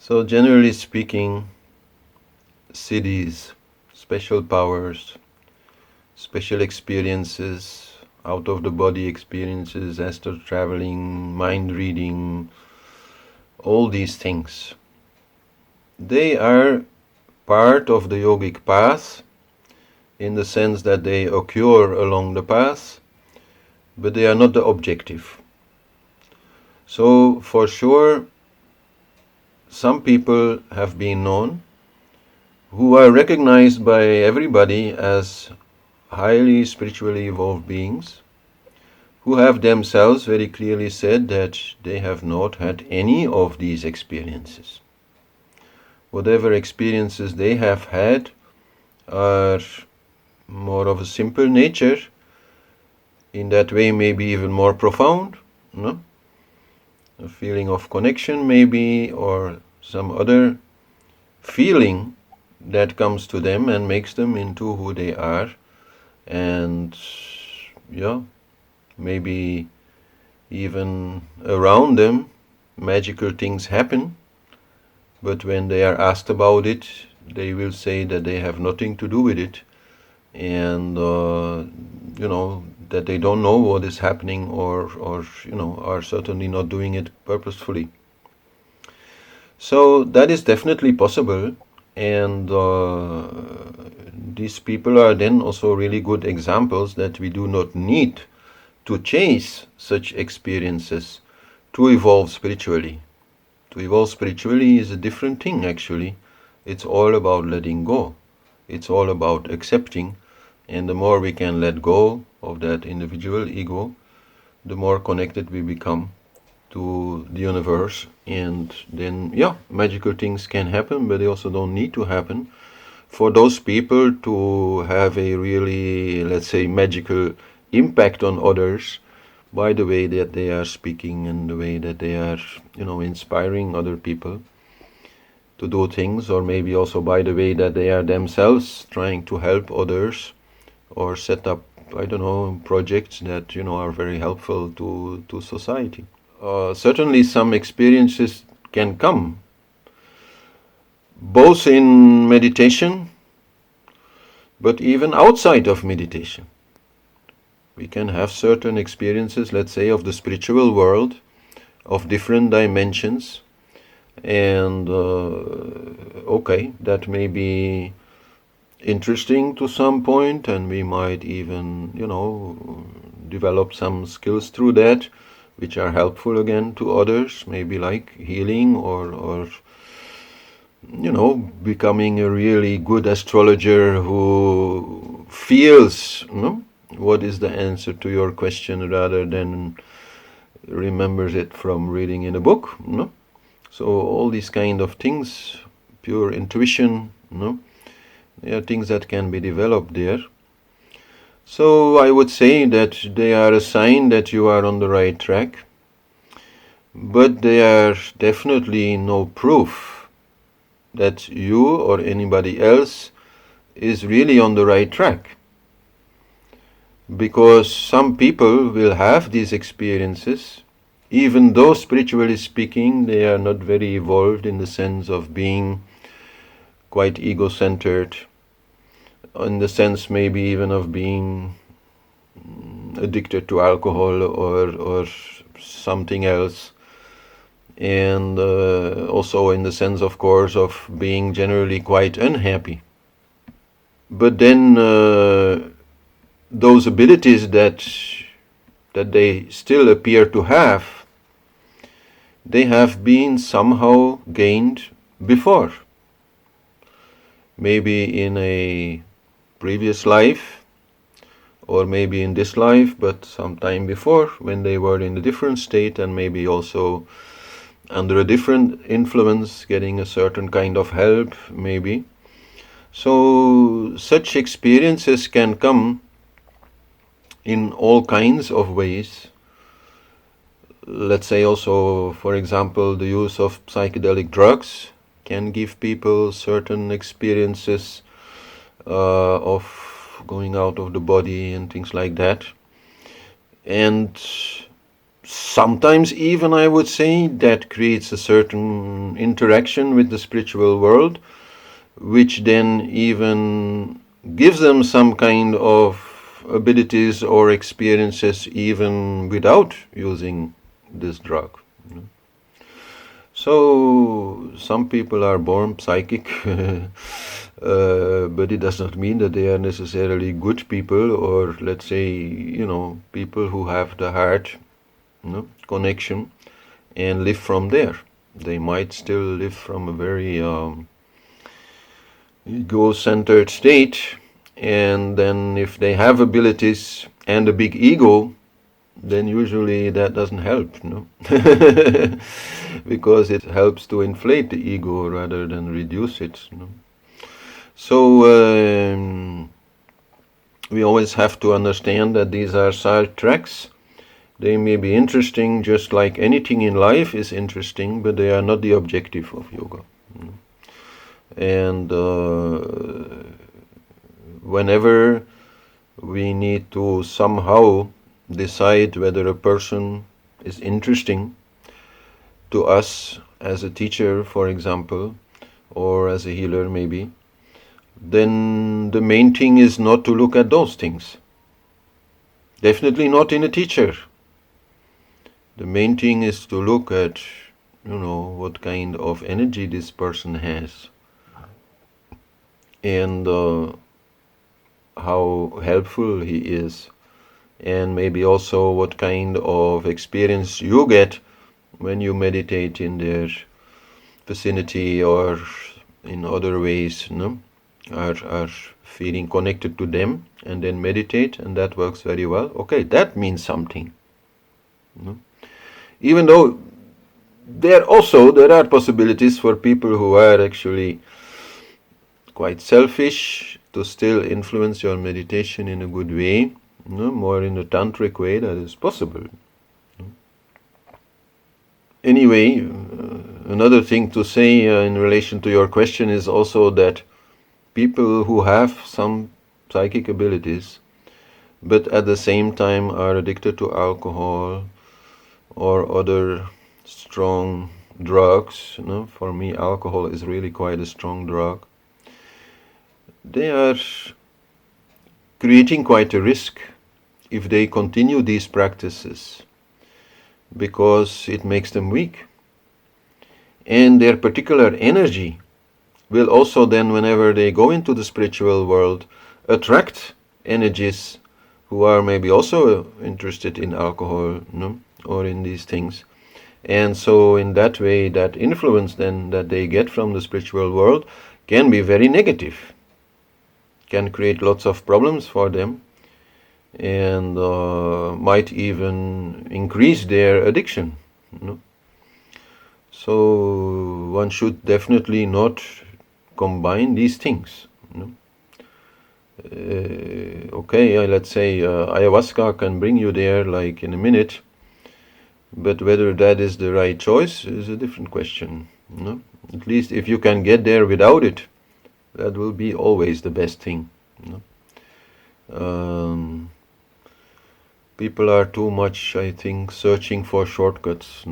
So generally speaking, Siddhis, special powers, special experiences, out of the body experiences, astral traveling, mind reading, all these things, they are part of the yogic path in the sense that they occur along the path, but they are not the objective. So for sure, some people have been known who are recognized by everybody as highly spiritually evolved beings, who have themselves very clearly said that they have not had any of these experiences. Whatever experiences they have had are more of a simple nature, in that way maybe even more profound, no? A feeling of connection maybe, or some other feeling that comes to them and makes them into who they are. And maybe even around them magical things happen, but when they are asked about it, they will say that they have nothing to do with it, and that they don't know what is happening, or are certainly not doing it purposefully. So that is definitely possible, and these people are then also really good examples that we do not need to chase such experiences to evolve spiritually. To evolve spiritually is a different thing, actually. It's all about letting go. It's all about accepting, and the more we can let go of that individual ego, the more connected we become to the universe, and then magical things can happen, but they also don't need to happen for those people to have a really, let's say, magical impact on others by the way that they are speaking and the way that they are inspiring other people to do things, or maybe also by the way that they are themselves trying to help others or set up projects that are very helpful to society. Certainly some experiences can come both in meditation, but even outside of meditation. We can have certain experiences, let's say, of the spiritual world, of different dimensions, and that may be interesting to some point, and we might even develop some skills through that, which are helpful again to others, maybe like healing, or becoming a really good astrologer who feels what is the answer to your question rather than remembers it from reading in a book. So all these kind of things, pure intuition, they are things that can be developed there. So I would say that they are a sign that you are on the right track, but they are definitely no proof that you or anybody else is really on the right track. Because some people will have these experiences, even though spiritually speaking they are not very evolved, in the sense of being quite ego-centered, in the sense maybe even of being addicted to alcohol or something else, and also in the sense, of course, of being generally quite unhappy. But then those abilities that they still appear to have, they have been somehow gained before. Maybe in a previous life, or maybe in this life, but sometime before, when they were in a different state, and maybe also under a different influence, getting a certain kind of help, maybe. So such experiences can come in all kinds of ways. Let's say also, for example, the use of psychedelic drugs can give people certain experiences of going out of the body and things like that. And sometimes even, I would say, that creates a certain interaction with the spiritual world, which then even gives them some kind of abilities or experiences even without using this drug. So some people are born psychic, but it does not mean that they are necessarily good people, or let's say, people who have the heart connection and live from there. They might still live from a very ego-centered state, and then if they have abilities and a big ego, then usually that doesn't help, because it helps to inflate the ego rather than reduce it. So we always have to understand that these are side tracks. They may be interesting, just like anything in life is interesting, but they are not the objective of yoga. And whenever we need to somehow decide whether a person is interesting to us as a teacher, for example, or as a healer maybe, then the main thing is not to look at those things. Definitely not in a teacher. The main thing is to look at, what kind of energy this person has, and how helpful he is, and maybe also what kind of experience you get when you meditate in their vicinity or in other ways, are feeling connected to them and then meditate, and that works very well. Okay, that means something. Even though there are possibilities for people who are actually quite selfish to still influence your meditation in a good way, more in a tantric way, that is possible. Anyway, another thing to say in relation to your question is also that people who have some psychic abilities, but at the same time are addicted to alcohol or other strong drugs, for me alcohol is really quite a strong drug, they are creating quite a risk if they continue these practices, because it makes them weak. And their particular energy will also then, whenever they go into the spiritual world, attract energies who are maybe also interested in alcohol, or in these things. And so in that way, that influence then that they get from the spiritual world can be very negative, can create lots of problems for them, and might even increase their addiction. So one should definitely not combine these things. Okay, let's say ayahuasca can bring you there like in a minute, but whether that is the right choice is a different question. At least if you can get there without it, that will be always the best thing. People are too much, I think, searching for shortcuts,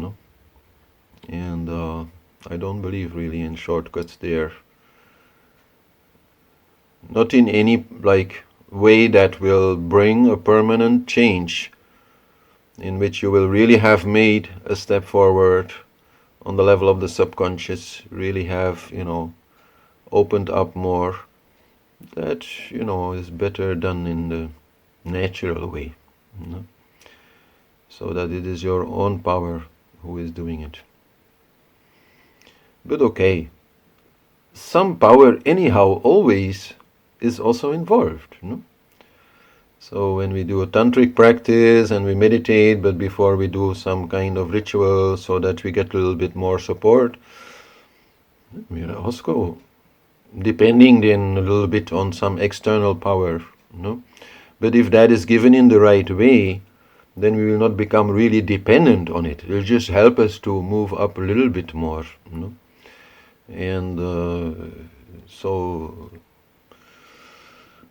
and I don't believe really in shortcuts there. Not in any way that will bring a permanent change, in which you will really have made a step forward on the level of the subconscious, really have, opened up more. That, is better done in the natural way, so that it is your own power who is doing it. But okay, some power anyhow always is also involved. So when we do a tantric practice and we meditate, but before we do some kind of ritual so that we get a little bit more support, we are also depending then a little bit on some external power. But if that is given in the right way, then we will not become really dependent on it. It will just help us to move up a little bit more. And so,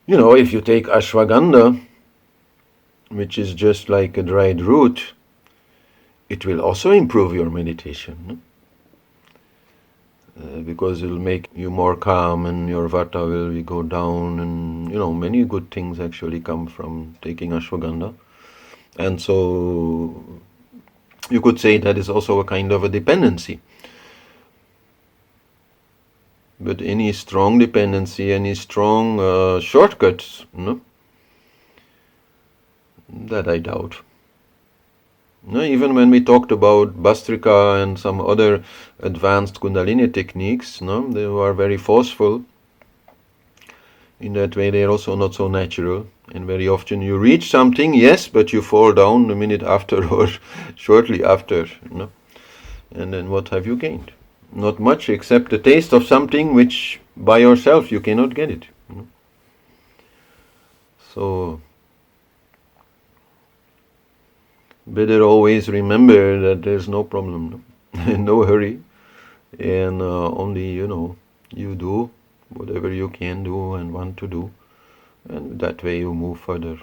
if you take ashwagandha, which is just like a dried root, it will also improve your meditation, no? Because it will make you more calm and your vata will go down, and many good things actually come from taking ashwagandha. And so you could say that is also a kind of a dependency. But any strong dependency, any strong shortcuts, no? That I doubt. No, even when we talked about Bastrika and some other advanced Kundalini techniques, no, they are very forceful. In that way, they are also not so natural. And very often you reach something, yes, but you fall down a minute after or shortly after. No? And then what have you gained? Not much, except the taste of something which by yourself you cannot get it. No? So better always remember that there's no problem, no, no hurry, and only you do whatever you can do and want to do, and that way you move further.